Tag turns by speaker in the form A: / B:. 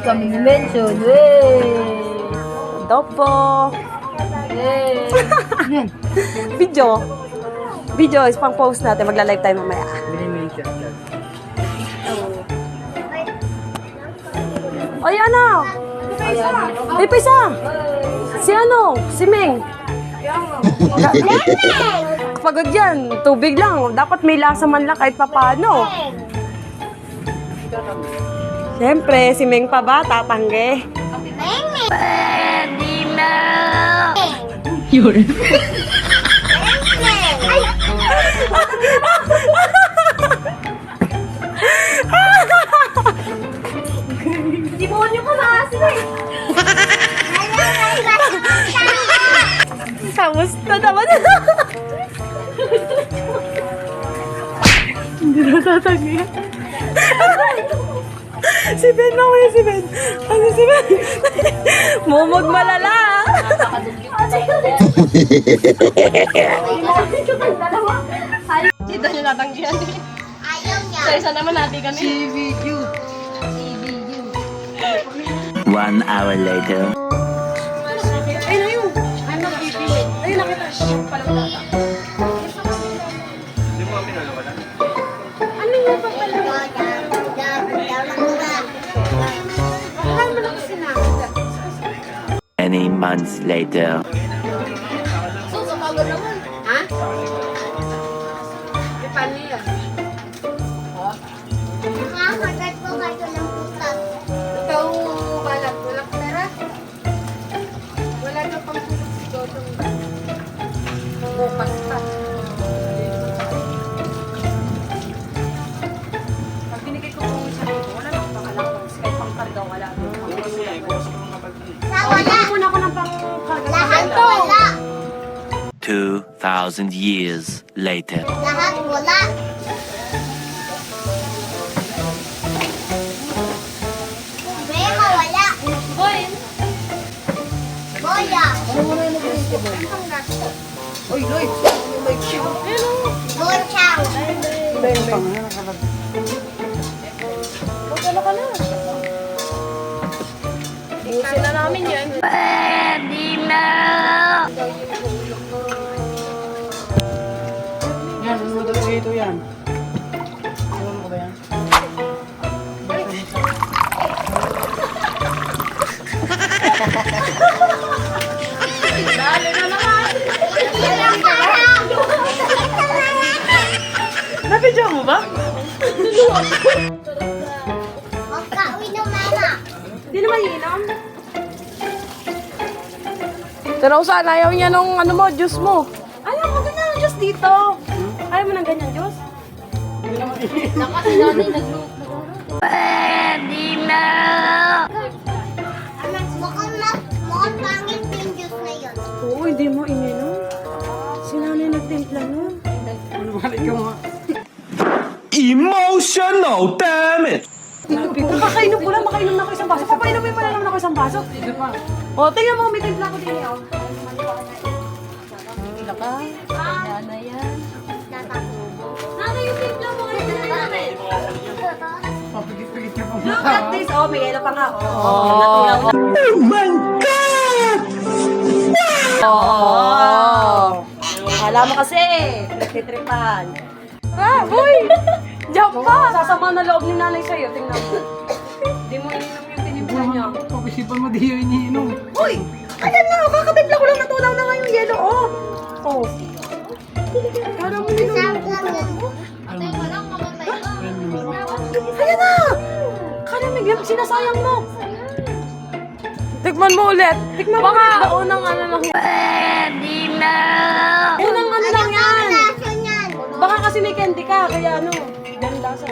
A: kami ni-mention. Wey!
B: Ito po.
A: Wey!
B: Video. Video is pang post natin. Magla-live tayo mamaya. Ay, ano? Ay, pa isa. Si ano? Si Ming. Pagod yan. Tubig lang. Dapat may lasa man lang kahit papano. Siyempre, si Ming pa ba? Tatangge.
A: Pwede na!
B: Yun.
A: Demonyo ko na kasi eh!
B: Kamusta naman? Hindi na tatanggi. Si Ben na kuya, si Ben. Ano si Ben? Mumog malala. Dito nyo natanggihan.
A: Ayaw niya!
B: Sa isa naman natin kami.
A: CVU.
C: 1 hour later.
B: Ayun na yun. Ayun nakita. Ayun nakita. Palang data. Ano yung
C: Many months later.
B: Ha? E, paano yan?
A: Nakakagat ko kayo ng putas.
B: Ikaw, balat, walang pera? Wala na pang tulog si Dodong. Bukas pa. Pag binigay ko kung isa dito, wala na akong pangalang kung kahit pang karga, wala.
A: Sa wala.
B: Muna ako ng pang karga.
A: Lahat wala.
C: 2,000 years later.
A: Lahat wala. Bema wala. Boy. Boya.
B: Uy, Lloyd! May chill.
A: Gochang.
B: Magdala ka na. Busin na namin yan.
D: Yan, ano daw ito yan? Alam mo ba yan?
B: Dali na naman!
A: Ilang parang.
D: Nabidyo mo ba?
A: Magkauwi ng mama.
B: Hindi naman inom. Pero saan ayaw niya nung ano mo, juice mo. Ayaw mo ganyan ng juice dito. Ayaw mo ng ganyan juice?
D: Hindi naman
A: Mukhang pangit yung juice na yun.
B: Oo, hindi mo ininom. Si nanay nagtimpla nun.
D: Ano ba ikaw nga?
C: Emotional, damn it!
B: Kakainom ko lang, makainom na ako isang baso. Papainumin mo na naman ako isang baso.
D: Ito pa.
B: O, tingnan mo, may timpla ko din eh. Nanay, yung timpla mo kayo na namin.
D: Papigit-pigit ka pa mo.
B: Look at this. Oh, may yelo pa nga. Oh,
C: Oh my God!
B: Oh! Akala mo kasi, nagtitripan. Ah, boy! Diyan pa! Sasama na loob ni nanay sa'yo, tingnan mo. Hindi mo ininom yung tinimpla niya.
D: Pag-isipan mo di yung iniinom.
B: Uy! Ayan na! Kakatimpla ko lang, natunaw na nga yung yelo, oh! Oh! Parang mo ninom.
A: Sarap lang yan.
B: Ayan na! Kala may sinasayang mo. Tikman mo ulit. Tikman mo ulit. Baka unang ano lang. Pwede na! Unang ano lang yan.
A: Kaso yan.
B: Baka kasi may candy ka, kaya ano, ganun lasa.